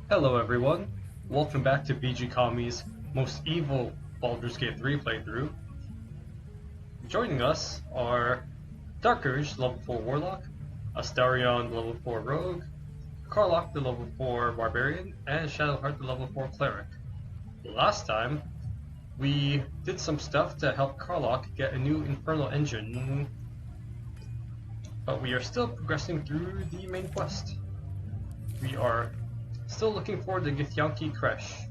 Hello everyone, welcome back to VGKAMI's most evil Baldur's Gate 3 playthrough. Joining us are Darkurge, level 4 Warlock, Astarion, level 4 Rogue, Karlach, the level 4 Barbarian, and Shadowheart, the level 4 Cleric. Last time, we did some stuff to help Karlach get a new Infernal Engine, but we are still progressing through the main quest. We are still looking for the Githyanki Crèche,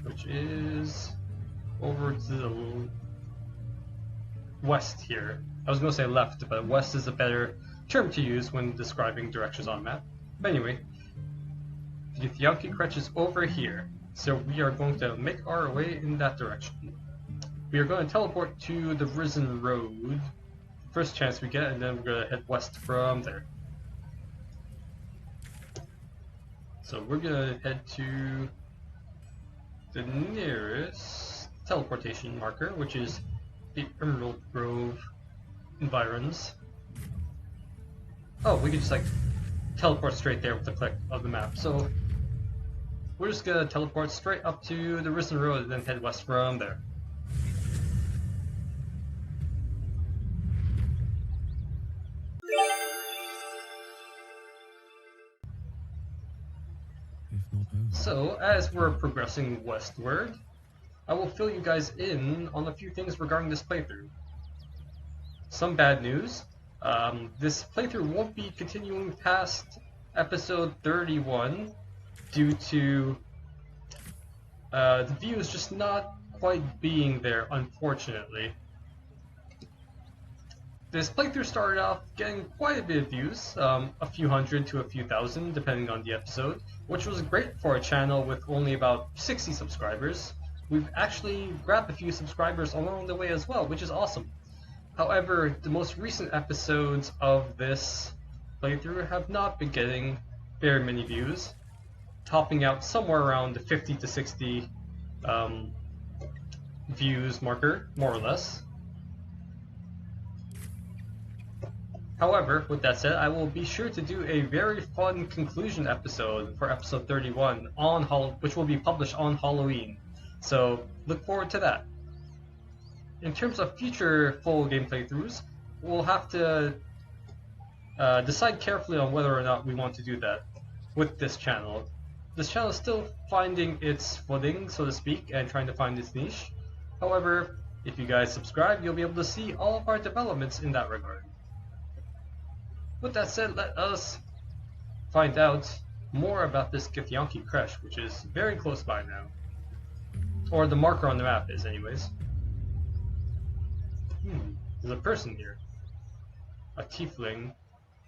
which is over to the west here. I was going to say left, but west is a better term to use when describing directions on a map. But anyway, the Githyanki Crèche is over here, so we are going to make our way in that direction. We are going to teleport to the Risen Road, first chance we get, and then we're going to head west from there. So we're gonna head to the nearest teleportation marker, which is the Emerald Grove environs. Oh, we can just like teleport straight there with the click of the map. So we're just gonna teleport straight up to the Risen Road and then head west from there. So, as we're progressing westward, I will fill you guys in on a few things regarding this playthrough. Some bad news, this playthrough won't be continuing past episode 31 due to the views just not quite being there, unfortunately. This playthrough started off getting quite a bit of views, a few hundred to a few thousand depending on the episode, which was great for a channel with only about 60 subscribers. We've actually grabbed a few subscribers along the way as well, which is awesome. However, the most recent episodes of this playthrough have not been getting very many views, topping out somewhere around the 50 to 60 views marker, more or less. However, with that said, I will be sure to do a very fun conclusion episode for episode 31 on which will be published on Halloween. So look forward to that. In terms of future full game playthroughs, we'll have to decide carefully on whether or not we want to do that with this channel. This channel is still finding its footing, so to speak, and trying to find its niche. However, if you guys subscribe, you'll be able to see all of our developments in that regard. With that said, let us find out more about this Githyanki Crèche, which is very close by now. Or the marker on the map is, anyways. There's a person here. A tiefling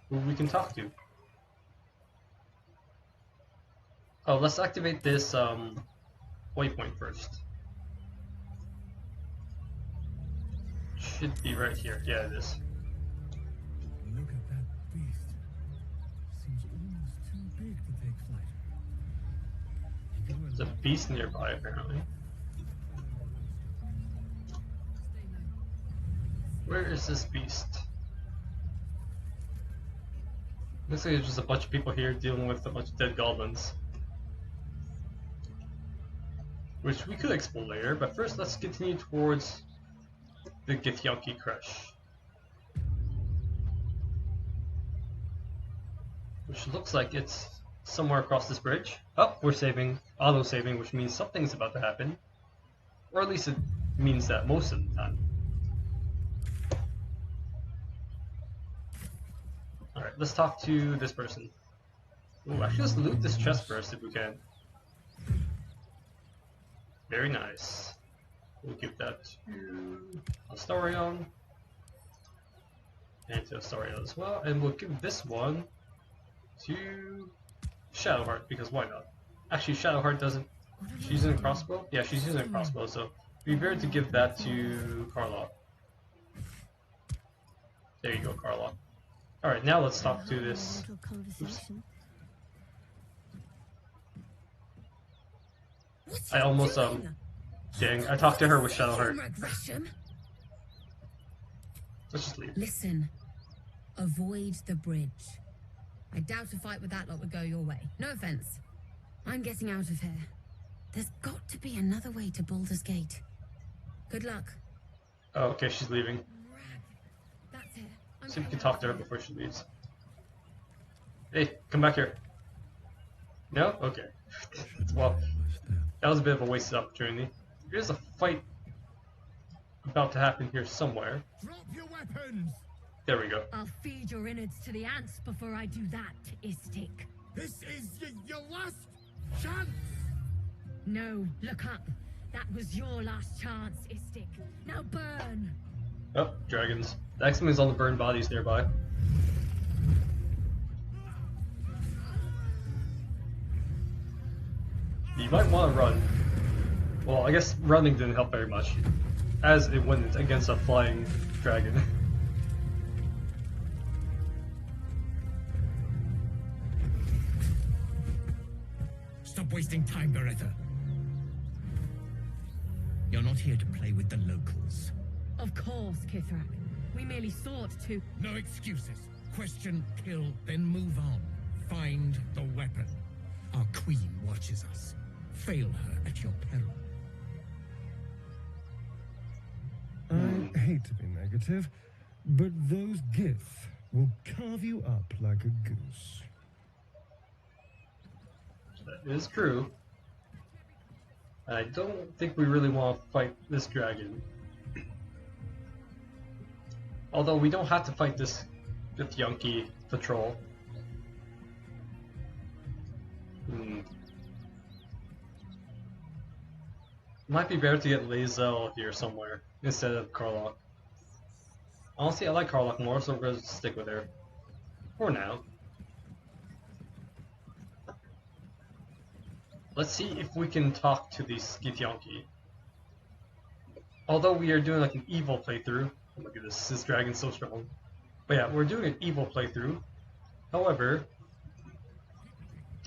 who we can talk to. Oh, let's activate this waypoint first. Should be right here. Yeah, it is. Look at that beast. Seems almost too big to take flight. There's a beast nearby, apparently. Where is this beast? Looks like there's just a bunch of people here dealing with a bunch of dead goblins. Which we could explore later, but first let's continue towards the Githyanki Crèche. Which looks like it's somewhere across this bridge. Oh, we're saving, auto-saving, which means something's about to happen. Or at least it means that most of the time. Alright, let's talk to this person. Ooh, actually let's loot this chest first if we can. Very nice. We'll give that to Astarion. And to Astarion as well. And we'll give this one to Shadowheart, because why not? Actually, Shadowheart doesn't... She's using a crossbow? Yeah, she's using a crossbow, so it'd be better to give that to Karlach. There you go, Karlach. Alright, now let's talk to this... Oops. I almost, dang, I talked to her with Shadowheart. Let's just leave. Listen, avoid the bridge. I doubt a fight with that lot would go your way. No offense. I'm getting out of here. There's got to be another way to Baldur's Gate. Good luck. Oh, okay, she's leaving. Rag. That's it. I'm See if we getting can out talk to of her here. before she leaves. Hey, come back here. No? Okay. Well, that was a bit of a wasted opportunity. There's a fight about to happen here somewhere. Drop your weapons! There we go. I'll feed your innards to the ants before I do that, Istik. This is your last chance! No, look up. That was your last chance, Istik. Now burn! Oh, dragons. The X-Men's on the burned bodies nearby. You might want to run. Well, I guess running didn't help very much, as it went against a flying dragon. Stop wasting time, Beretta. You're not here to play with the locals. Of course, Kithrak. We merely sought to... No excuses. Question, kill, then move on. Find the weapon. Our queen watches us. Fail her at your peril. I hate to be negative, but those Gith will carve you up like a goose. That is true. I don't think we really want to fight this dragon. Although we don't have to fight this Githyanki patrol. Might be better to get Lae'zel here somewhere instead of Karlach. Honestly, I like Karlach more, so we're going to stick with her. For now. Let's see if we can talk to these Githyanki. Although we are doing like an evil playthrough. Oh my goodness, this dragon's so strong. But yeah, we're doing an evil playthrough. However,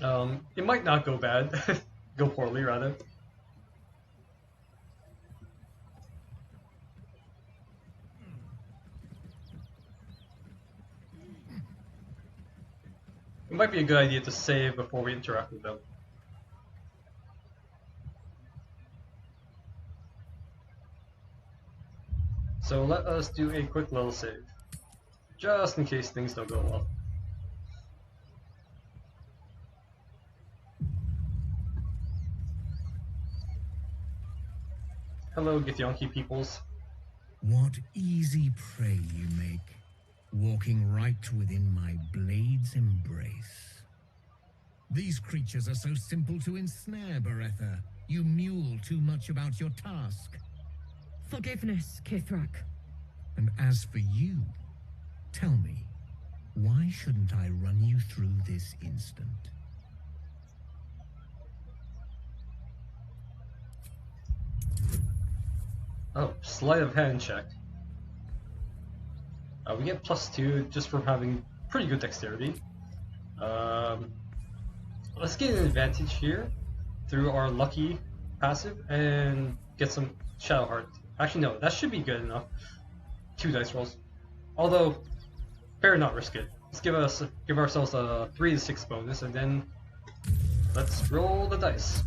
it might not go bad. Go poorly, rather. It might be a good idea to save before we interact with them. So let us do a quick little save, just in case things don't go well. Hello, Githyanki peoples. What easy prey you make, walking right within my blade's embrace. These creatures are so simple to ensnare, Beretta. You mule too much about your task. Forgiveness, Kithrak. And as for you, tell me, why shouldn't I run you through this instant? Oh, sleight of hand check. We get +2 just from having pretty good dexterity. Let's get an advantage here through our lucky passive and get some Shadowheart. Actually, no, that should be good enough. 2 dice rolls. Although, better not risk it. Let's give ourselves a 3 to 6 bonus, and then let's roll the dice.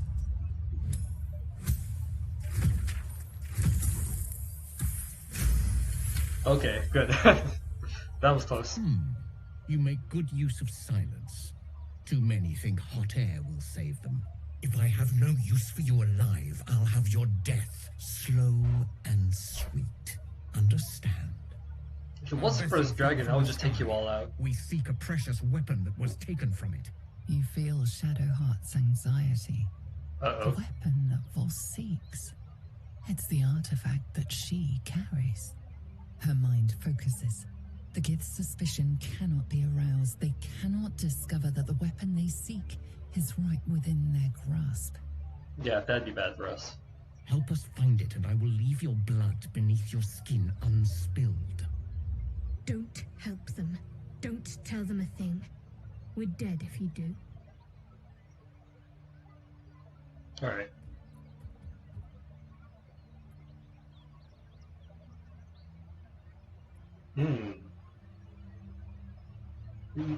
Okay, good. That was close. You make good use of silence. Too many think hot air will save them. If I have no use for you alive, I'll have your death slow and sweet. Understand? If it wasn't for this dragon, I would just take you all out. We seek a precious weapon that was taken from it. You feel Shadowheart's anxiety. The Uh-oh. weapon that Voss seeks. It's the artifact that she carries. Her mind focuses. The Gith's suspicion cannot be aroused. They cannot discover that the weapon they seek is right within their grasp. Yeah, that'd be bad for us. Help us find it, and I will leave your blood beneath your skin unspilled. Don't help them. Don't tell them a thing. We're dead if you do. Alright.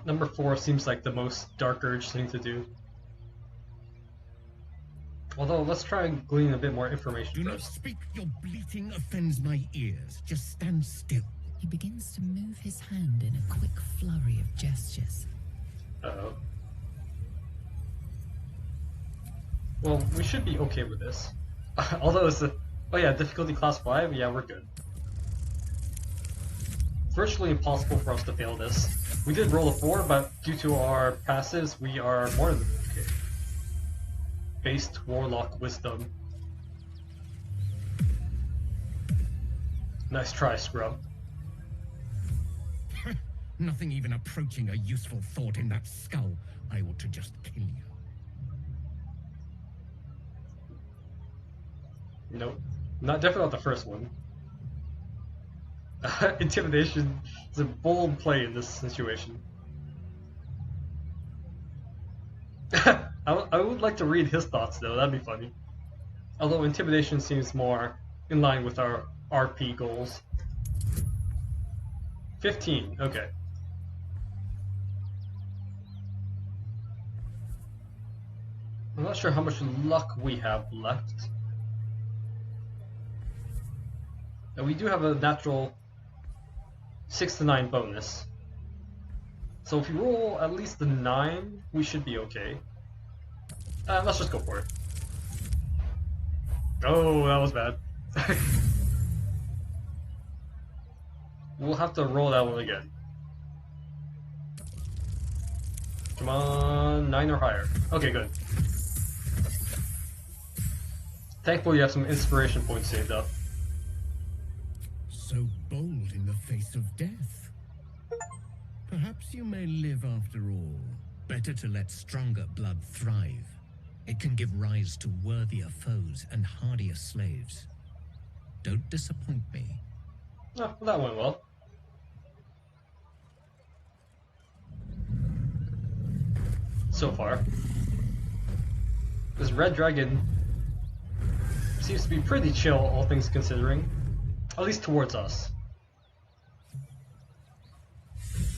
Number 4 seems like the most Dark Urge thing to do. Although, let's try and glean a bit more information Do not first. speak. Your bleating offends my ears. Just stand still. He begins to move his hand in a quick flurry of gestures. Uh-oh. Well, we should be okay with this. Although it's a... Oh yeah, difficulty class 5? Yeah, we're good. It's virtually impossible for us to fail this. We did roll a 4, but due to our passives, we are more than okay. Based Warlock Wisdom. Nice try, Scrub. Nothing even approaching a useful thought in that skull. I ought to just kill you. Nope. Definitely not the first one. Intimidation is a bold play in this situation. I would like to read his thoughts though, that'd be funny. Although intimidation seems more in line with our RP goals. 15, okay. I'm not sure how much luck we have left. Now we do have a natural 6 to 9 bonus. So if you roll at least a 9, we should be okay. Let's just go for it. Oh, that was bad. We'll have to roll that one again. Come on, 9 or higher. Okay, good. Thankfully you have some inspiration points saved up. So bold in the face of death. Perhaps you may live after all. Better to let stronger blood thrive. It can give rise to worthier foes and hardier slaves. Don't disappoint me. Oh, well, that went well. So far. This red dragon seems to be pretty chill, all things considering. At least towards us.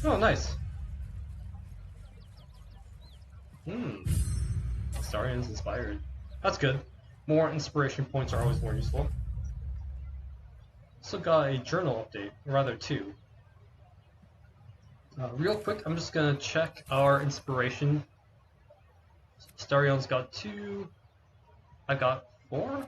Oh, nice. Astarion's inspired. That's good. More inspiration points are always more useful. Also got a journal update, or rather 2. Real quick, I'm just gonna check our inspiration. Astarion's got 2. I got 4?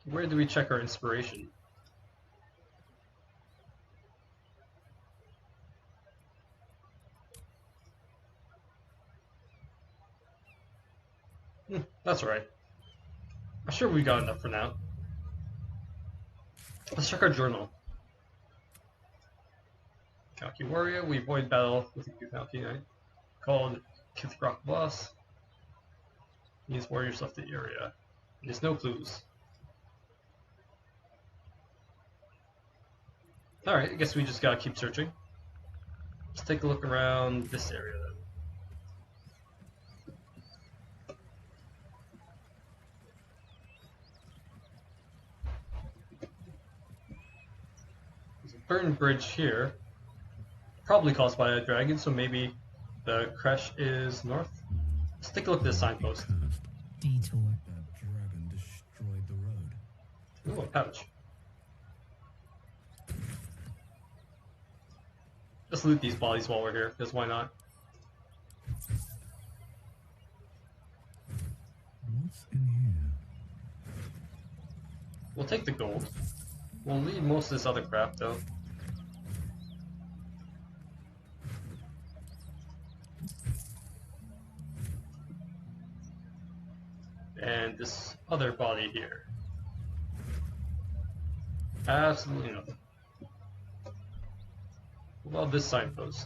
Where do we check our inspiration? That's right. I'm sure we got enough for now. Let's check our journal. Githyanki Warrior, we avoid battle with the Githyanki Knight. Called Karlach boss. These warriors left the area. There's no clues. Alright, I guess we just gotta keep searching. Let's take a look around this area then. There's a burned bridge here. Probably caused by a dragon, so maybe the crèche is north. Let's take a look at this signpost. Detour. That dragon destroyed the road. Ooh, a pouch. Let's loot these bodies while we're here, because why not? What's in here? We'll take the gold. We'll leave most of this other crap, though. And this other body here. Absolutely nothing. Well, this signpost.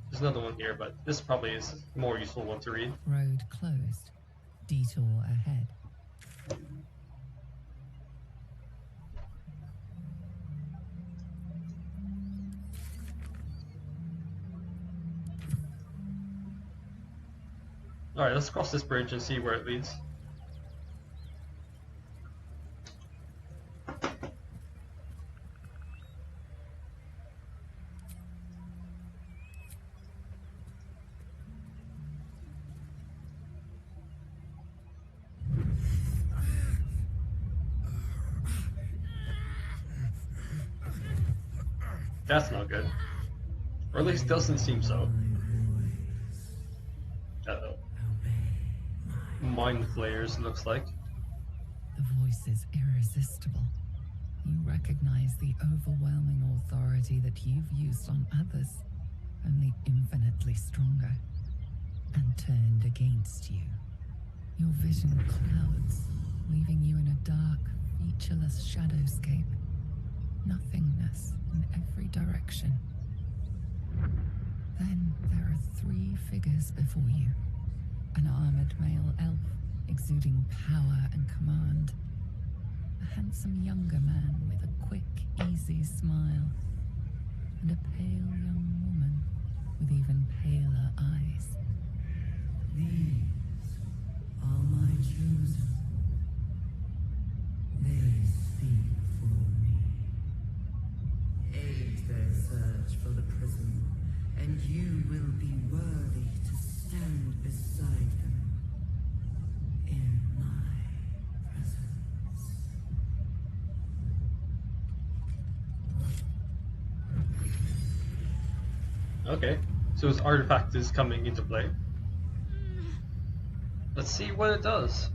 There's another one here, but this probably is a more useful one to read. Road closed. Detour ahead. Alright, let's cross this bridge and see where it leads. That's not good. Or at least doesn't seem so. Uh-oh. Mind flayers, looks like. The voice is irresistible. You recognize the overwhelming authority that you've used on others, only infinitely stronger, and turned against you. Your vision clouds, leaving you in a dark, featureless shadowscape. Nothingness in every direction. Then there are 3 figures before you. An armored male elf, exuding power and command. A handsome younger man with a quick, easy smile. And a pale young woman with even paler eyes. These are my chosen. They speak for me. Aid their search for the prison, and you will be worthy to stand beside them in my presence. Okay, so his artifact is coming into play. Let's see what it does.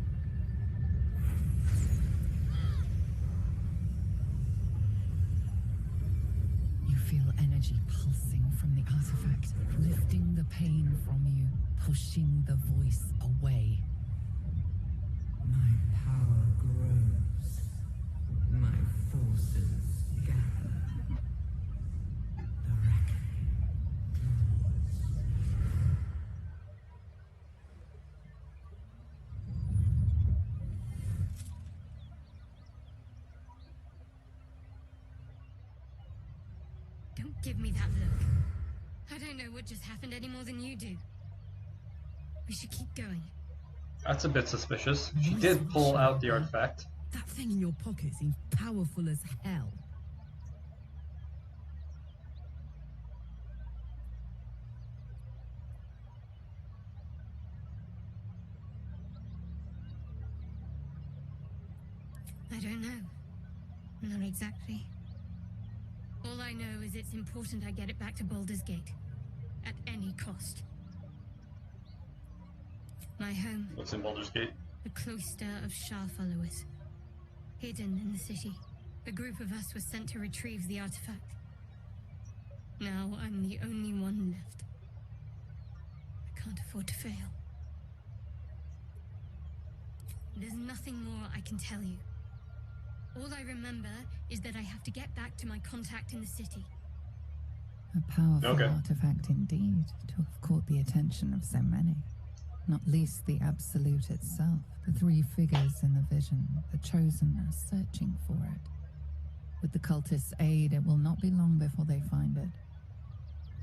You feel energy pulsing from the artifact, lifting the pain from you, pushing the voice away. My power grows. My forces gather. The reckoning draws. Don't give me that look. I don't know what just happened any more than you do. We should keep going. That's a bit suspicious. She did pull out the artifact. That thing in your pocket seems powerful as hell. I don't know. Not exactly. All I know is it's important I get it back to Baldur's Gate. At any cost. My home, What's in Baldur's Gate? the cloister of Shah followers. Hidden in the city. A group of us was sent to retrieve the artifact. Now I'm the only one left. I can't afford to fail. There's nothing more I can tell you. All I remember is that I have to get back to my contact in the city. A powerful Okay. artifact indeed, to have caught the attention of so many. Not least the Absolute itself. The 3 figures in the vision, the Chosen, are searching for it. With the cultists' aid, it will not be long before they find it.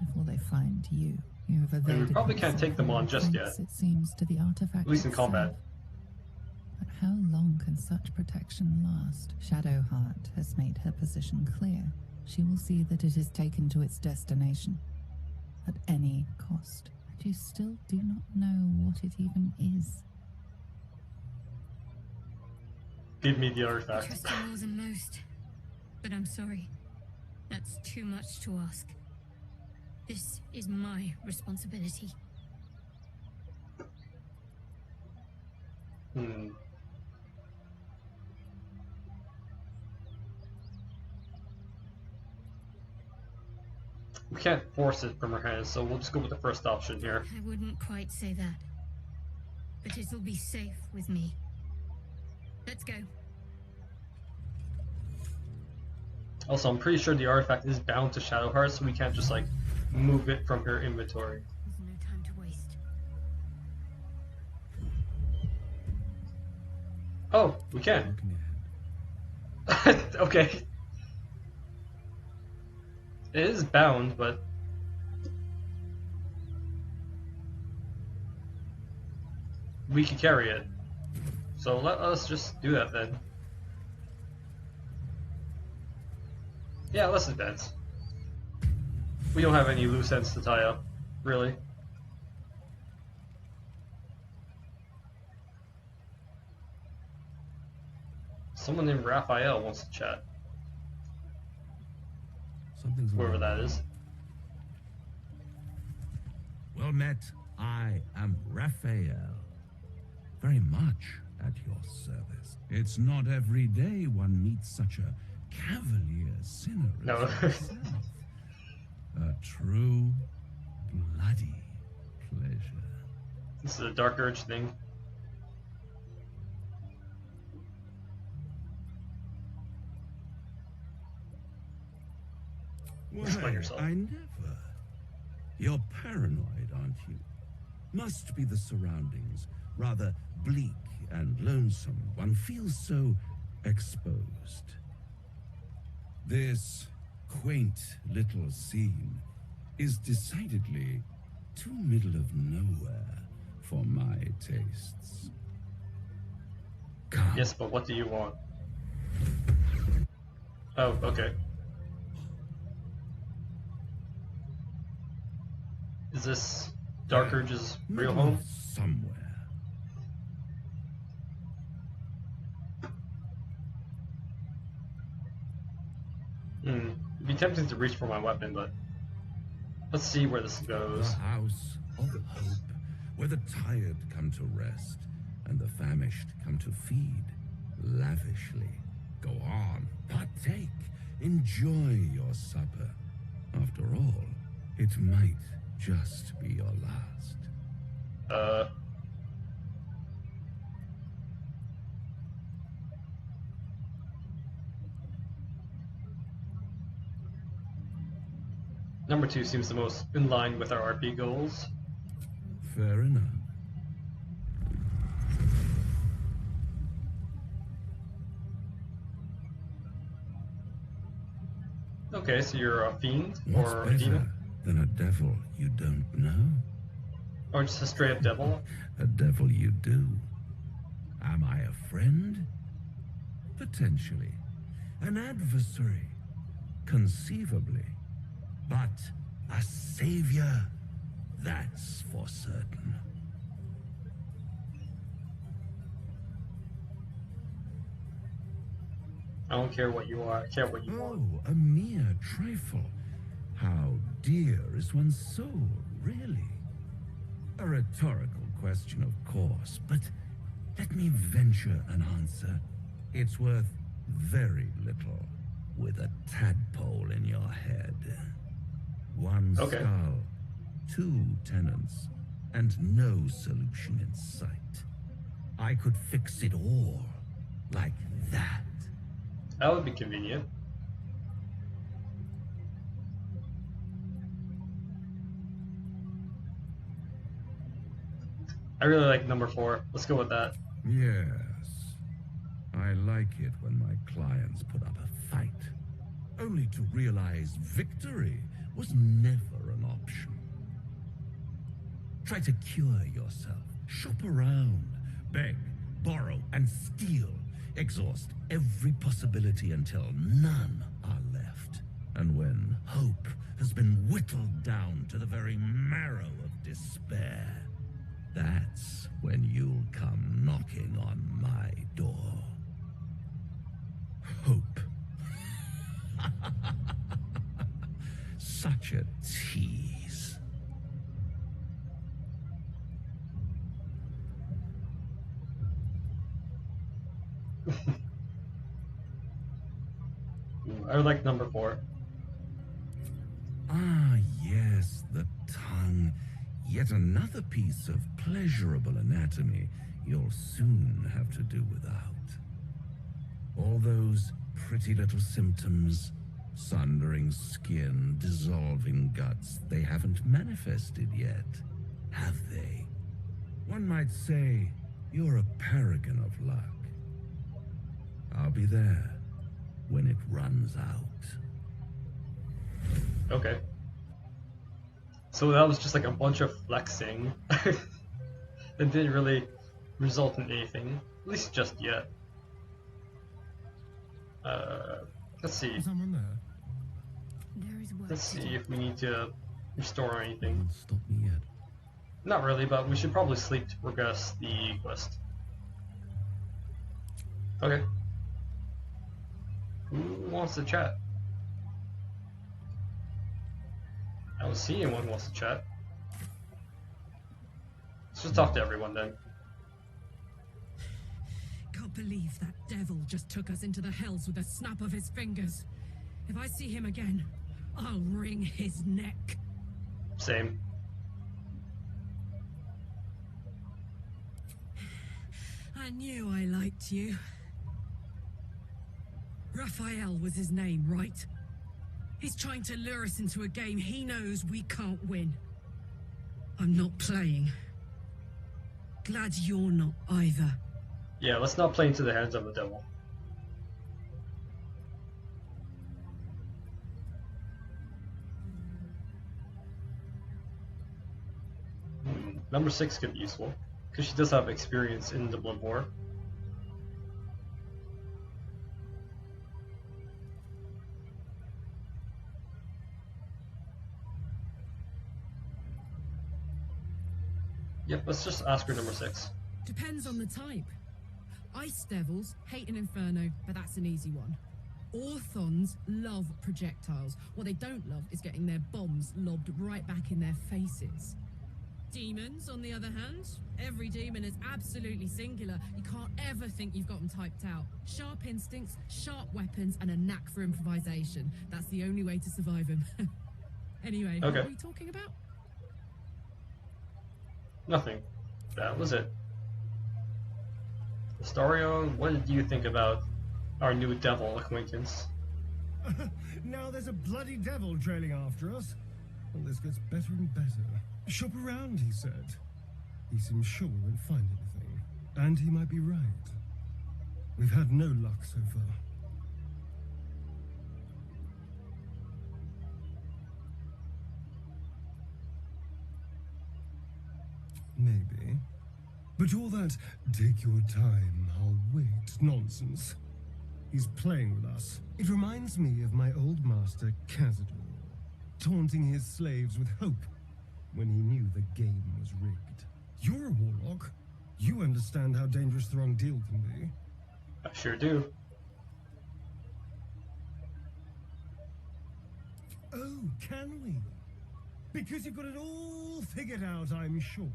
Before they find you. You have evaded probably can't them take them on just thanks, yet. It seems, to the artifact At least in itself. combat. But how long can such protection last? Shadowheart has made her position clear. She will see that it is taken to its destination. At any cost. But you still do not know what it even is. Give me the I artifact. trust you more than most. But I'm sorry. That's too much to ask. This is my responsibility. Hmm. We can't force it from her hands, so we'll just go with the first option here. I wouldn't quite say that. But it'll be safe with me. Let's go. Also, I'm pretty sure the artifact is bound to Shadowheart, so we can't just like move it from her inventory. There's no time to waste. Oh, we can. Look in your hand. Okay. It is bound, but we can carry it. So let us just do that then. Yeah, let's advance. We don't have any loose ends to tie up, really. Someone named Raphael wants to chat. So, Something's wherever wrong. that is. Well met. I am Raphael. Very much at your service. It's not every day one meets such a cavalier sinner as No. yourself. A true bloody pleasure. This is a Dark Urge thing. Explain yourself. I never. You're paranoid, aren't you? Must be the surroundings. Rather bleak and lonesome. One feels so exposed. This quaint little scene is decidedly too middle of nowhere for my tastes. Come. Yes, but what do you want? Oh, okay. Is this Dark Urge's real Middle home? of somewhere. It'd be tempting to reach for my weapon, but let's see where this The goes. house of hope, where the tired come to rest and the famished come to feed lavishly. Go on, partake, enjoy your supper. After all, it might just be your last. Number 2 seems the most in line with our RP goals. Fair enough. Okay, so you're a fiend What's or a better demon? than a devil you don't know? Or just a straight up devil? A devil you do. Am I a friend? Potentially. An adversary? Conceivably. But a savior? That's for certain. I don't care what you are, I care what you want. Oh, a mere trifle. How dear is one's soul, really? A rhetorical question, of course, but let me venture an answer. It's worth very little with a tadpole in your head. One Okay. skull, 2 tenants, and no solution in sight. I could fix it all like that. That would be convenient. I really like number 4. Let's go with that. Yes. I like it when my clients put up a fight, only to realize victory was never an option. Try to cure yourself, shop around, beg, borrow, and steal. Exhaust every possibility until none are left. And when hope has been whittled down to the very marrow of despair, that's when you'll come knocking on my door. Hope. Such a tease. I would like number 4. Ah, yes, the tongue. Yet another piece of pleasurable anatomy you'll soon have to do without. All those pretty little symptoms, sundering skin, dissolving guts, they haven't manifested yet, have they? One might say you're a paragon of luck. I'll be there when it runs out. Okay. So that was just like a bunch of flexing. It didn't really result in anything, at least just yet. Let's see. Is someone there? There is work Let's to see do. if we need to restore anything. Don't stop me yet. Not really, but we should probably sleep to progress the quest. Okay. Who wants to chat? I don't see anyone who wants to chat. Let's just talk to everyone then. Can't believe that devil just took us into the hells with a snap of his fingers. If I see him again, I'll wring his neck. Same. I knew I liked you. Raphael was his name, right? He's trying to lure us into a game he knows we can't win. I'm not playing. Glad you're not either. Yeah, let's not play into the hands of the devil. Number 6 could be useful, because she does have experience in the Blood War. Yep, let's just ask her number 6. Depends on the type. Ice devils hate an inferno, but that's an easy one. Orthons love projectiles. What they don't love is getting their bombs lobbed right back in their faces. Demons, on the other hand, every demon is absolutely singular. You can't ever think you've got them typed out. Sharp instincts, sharp weapons, and a knack for improvisation. That's the only way to survive them. Anyway, Okay. What are we talking about? Nothing. That was it. Astarion, what did you think about our new devil acquaintance? Now there's a bloody devil trailing after us. Well, this gets better and better. Shop around, he said. He seems sure we won't find anything. And he might be right. We've had no luck so far. Maybe. But all that take your time, I'll wait nonsense. He's playing with us. It reminds me of my old master, Khazad-dûr, taunting his slaves with hope when he knew the game was rigged. You're a warlock. You understand how dangerous the wrong deal can be. I sure do. Oh, can we? Because you've got it all figured out, I'm sure.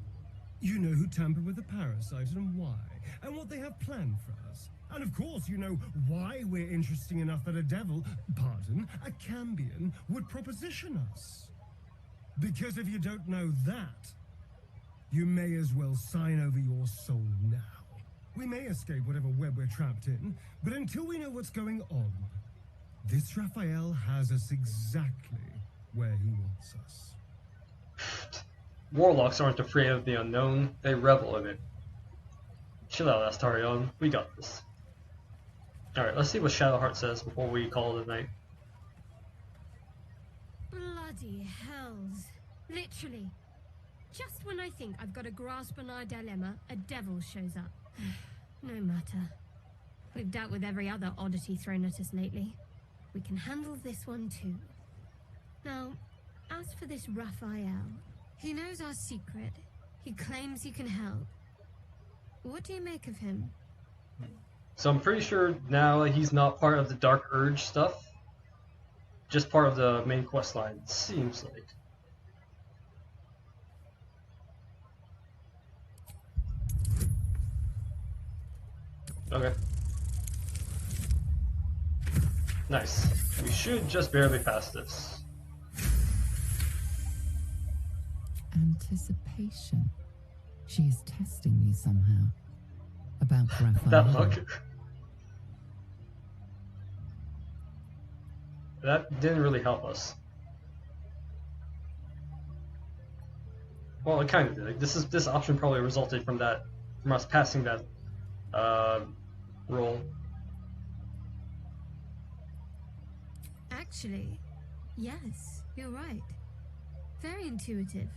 You know who tampered with the parasite and why, and what they have planned for us. And of course you know why we're interesting enough that a devil, pardon, a Cambion, would proposition us. Because if you don't know that, you may as well sign over your soul now. We may escape whatever web we're trapped in, but until we know what's going on, this Raphael has us exactly where he wants us. Warlocks aren't afraid of the unknown, they revel in it. Chill out, Astarion. We got this. Alright, let's see what Shadowheart says before we call it a night. Bloody hells. Literally. Just when I think I've got a grasp on our dilemma, a devil shows up. No matter. We've dealt with every other oddity thrown at us lately. We can handle this one too. Now, as for this Raphael, he knows our secret. He claims he can help. What do you make of him? So I'm pretty sure now he's not part of the Dark Urge stuff. Just part of the main quest line, it seems like. Okay. Nice. We should just barely pass this. Anticipation. She is testing me somehow. About Raphael. That look. That didn't really help us. Well, it kind of did. Like, this option probably resulted from us passing that roll. Actually, yes, you're right. Very intuitive.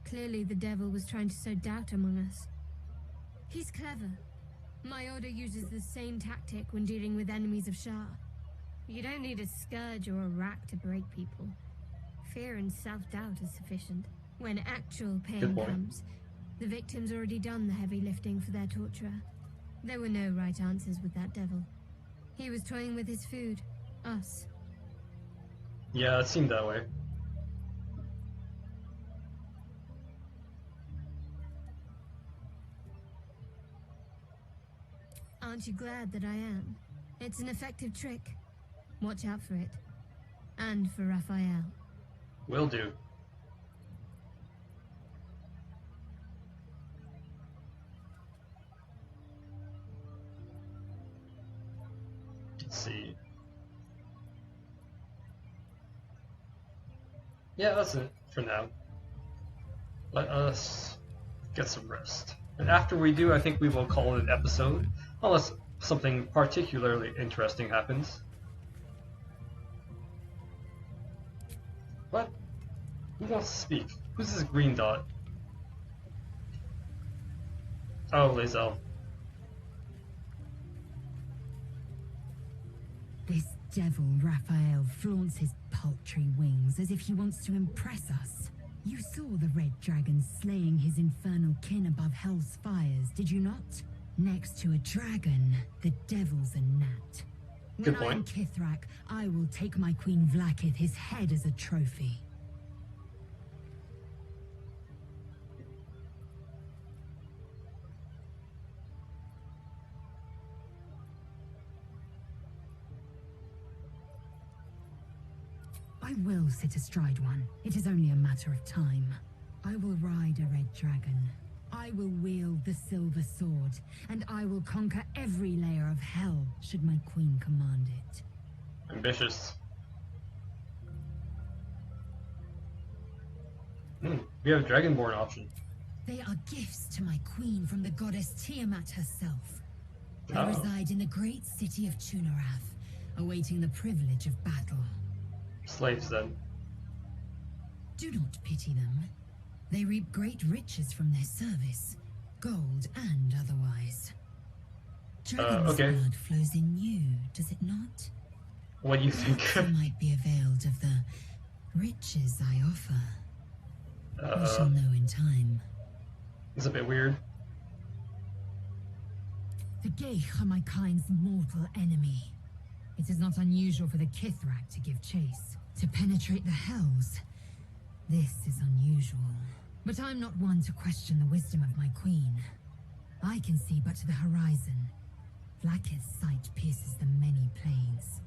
Clearly the devil was trying to sow doubt among us. He's clever. My order uses the same tactic when dealing with enemies of Shah. You don't need a scourge or a rack to break people. Fear and self-doubt is sufficient. When actual pain comes, the victim's already done the heavy lifting for their torturer. There were no right answers with that devil. He was toying with his food. Us. Yeah, it seemed that way. Aren't you glad that I am? It's an effective trick. Watch out for it. And for Raphael. Will do. Let's see. Yeah, that's it for now. Let us get some rest. And after we do, I think we will call it an episode, unless something particularly interesting happens. What? Who wants to speak? Who's this green dot? Oh, Lae'zel. This devil Raphael flaunts his paltry wings as if he wants to impress us. You saw the red dragon slaying his infernal kin above hell's fires, did you not? Next to a dragon, the devil's a gnat. Good When I am point. Kithrak, I will take my queen Vlaakith his head as a trophy. I will sit astride one. It is only a matter of time. I will ride a red dragon. I will wield the silver sword, and I will conquer every layer of hell should my queen command it. Ambitious. We have a Dragonborn option. They are gifts to my queen from the goddess Tiamat herself. They Oh. reside in the great city of Tunarath, awaiting the privilege of battle. Slaves then. Do not pity them. They reap great riches from their service, gold and otherwise. Dragon's okay. blood flows in you, does it not? What do you think? Perhaps you might be availed of the riches I offer. We shall know in time. It's a bit weird. The Gith are my kind's mortal enemy. It is not unusual for the Kithrak to give chase, to penetrate the hells. This is unusual. But I'm not one to question the wisdom of my queen. I can see but to the horizon. Vlaakith's sight pierces the many planes.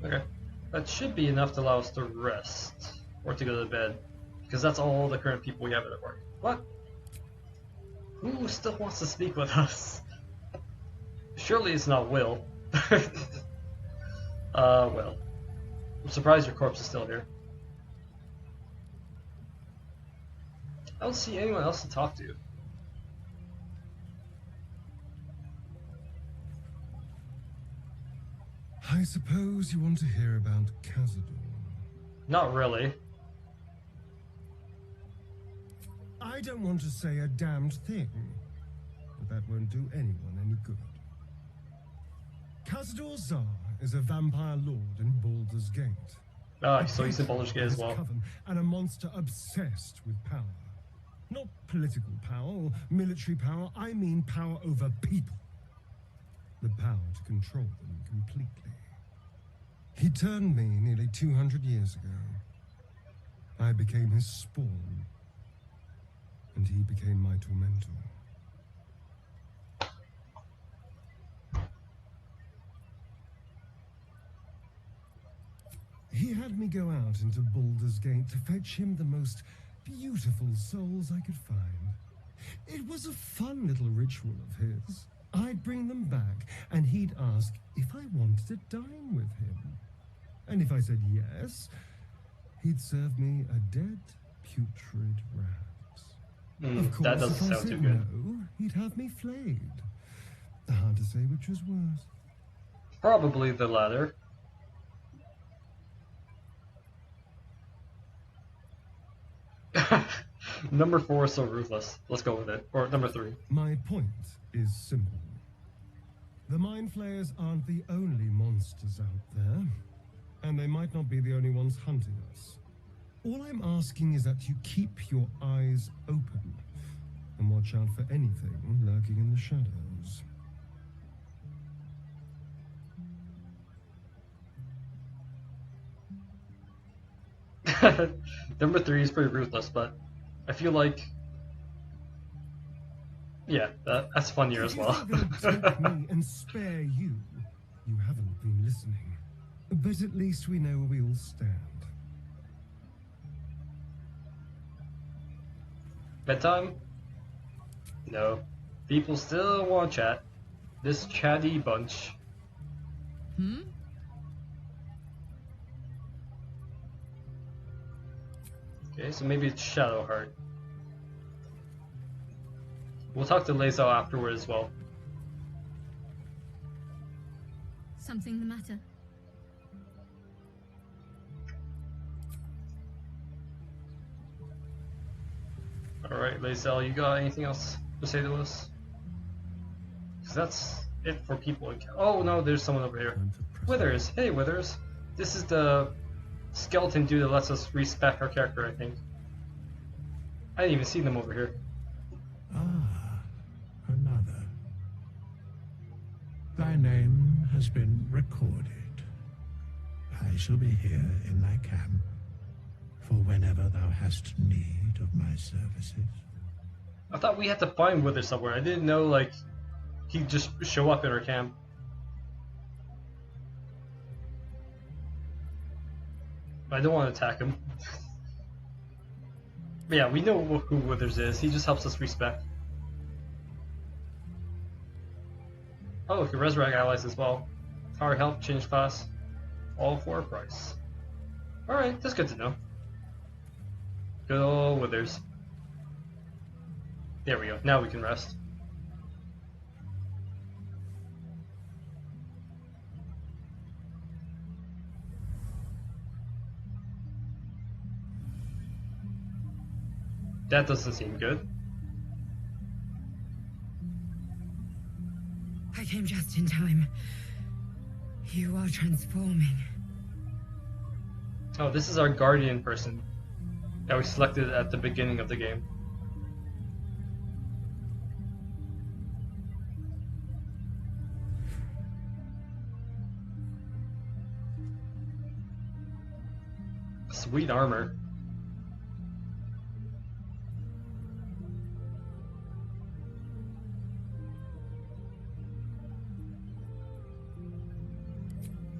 Okay. That should be enough to allow us to rest. Or to go to bed. Because that's all the current people we have at the party. What? Who still wants to speak with us? Surely it's not Will. Well. I'm surprised your corpse is still here. I don't see anyone else to talk to. I suppose you want to hear about Khazad-dûr. Not really. I don't want to say a damned thing, but that won't do anyone any good. Khazad-dûr Zar is a vampire lord in Baldur's Gate. Ah, so he's in Baldur's Gate as His well. coven, and a monster obsessed with power. Not political power or military power, I mean power over people. The power to control them completely. He turned me nearly 200 years ago. I became his spawn, and he became my tormentor. He had me go out into Baldur's Gate to fetch him the most beautiful souls I could find. It was a fun little ritual of his. I'd bring them back, and he'd ask if I wanted to dine with him. And if I said yes, he'd serve me a dead, putrid rat. Of course, that doesn't if I sound said too good. no, he'd have me flayed. Hard to say which was worse. Probably the latter. Number 4 is so ruthless. Let's go with it. Or number 3. My point is simple. The Mind Flayers aren't the only monsters out there, and they might not be the only ones hunting us. All I'm asking is that you keep your eyes open and watch out for anything lurking in the shadows. Number 3 is pretty ruthless, but I feel like Yeah, that's funnier as well. If you're gonna take me and spare you, you haven't been listening. But at least we know where we all stand. Bedtime? No. People still want to chat. This chatty bunch. Hmm? Okay, so maybe it's Shadowheart. We'll talk to Lae'zel afterward as well. Something the matter? Alright, Lae'zel, you got anything else to say to us? Because that's it for people. Oh no, there's someone over here. Withers! Hey Withers! This is the skeleton dude that lets us respec our character, I think. I didn't even see them over here. Ah, another. Thy name has been recorded. I shall be here in thy camp for whenever thou hast need of my services. I thought we had to find Withers somewhere. I didn't know, like, he'd just show up in our camp. I don't want to attack him. But yeah, we know who Withers is. He just helps us respec. Oh, we can resurrect allies as well. Power health, change class, all for a price. Alright, that's good to know. Good old Withers. There we go. Now we can rest. That doesn't seem good. I came just in time. You are transforming. Oh, this is our guardian person that we selected at the beginning of the game. Sweet armor.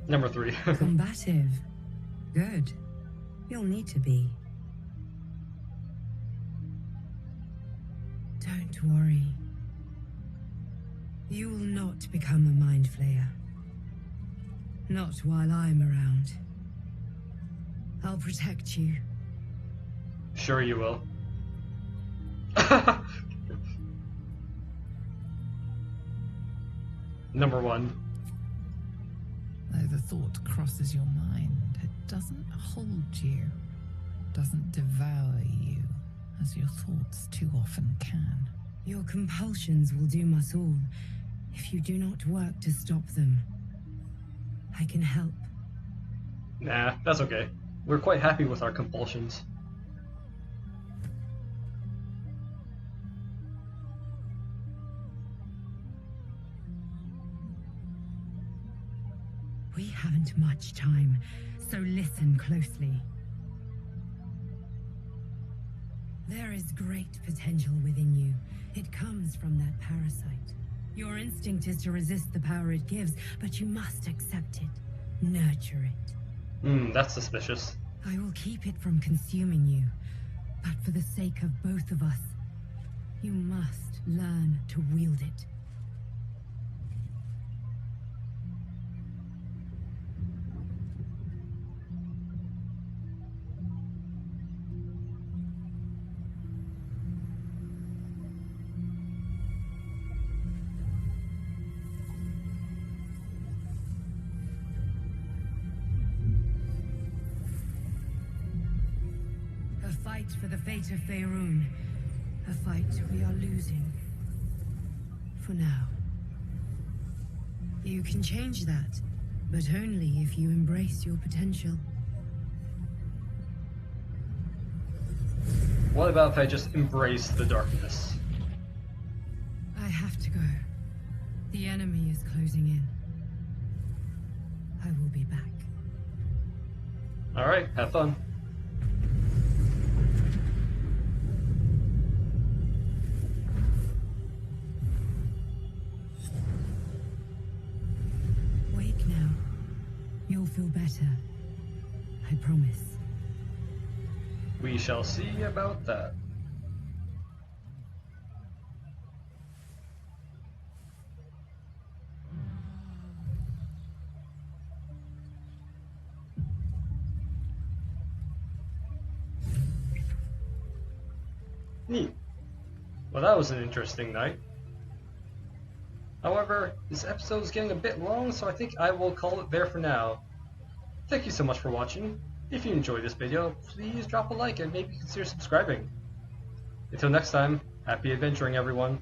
Number 3. Combative. Good. You'll need to be. Don't worry. You will not become a mind flayer. Not while I'm around. I'll protect you. Sure you will. Number 1. Though the thought crosses your mind, it doesn't hold you, doesn't devour you, as your thoughts too often can. Your compulsions will doom us all if you do not work to stop them. I can help. Nah, that's okay. We're quite happy with our compulsions. We haven't much time, so listen closely. There is great potential within you. It comes from that parasite. Your instinct is to resist the power it gives, but you must accept it. Nurture it. That's suspicious. I will keep it from consuming you, but for the sake of both of us, you must learn to wield it. A fight for the fate of Faerun. A fight we are losing. For now. You can change that, but only if you embrace your potential. What about if I just embrace the darkness? I have to go. The enemy is closing in. I will be back. Alright, have fun. feel better. I promise. We shall see about that. Neat. Well, that was an interesting night. However, this episode is getting a bit long, so I think I will call it there for now. Thank you so much for watching. If you enjoyed this video, please drop a like and maybe consider subscribing. Until next time, happy adventuring everyone.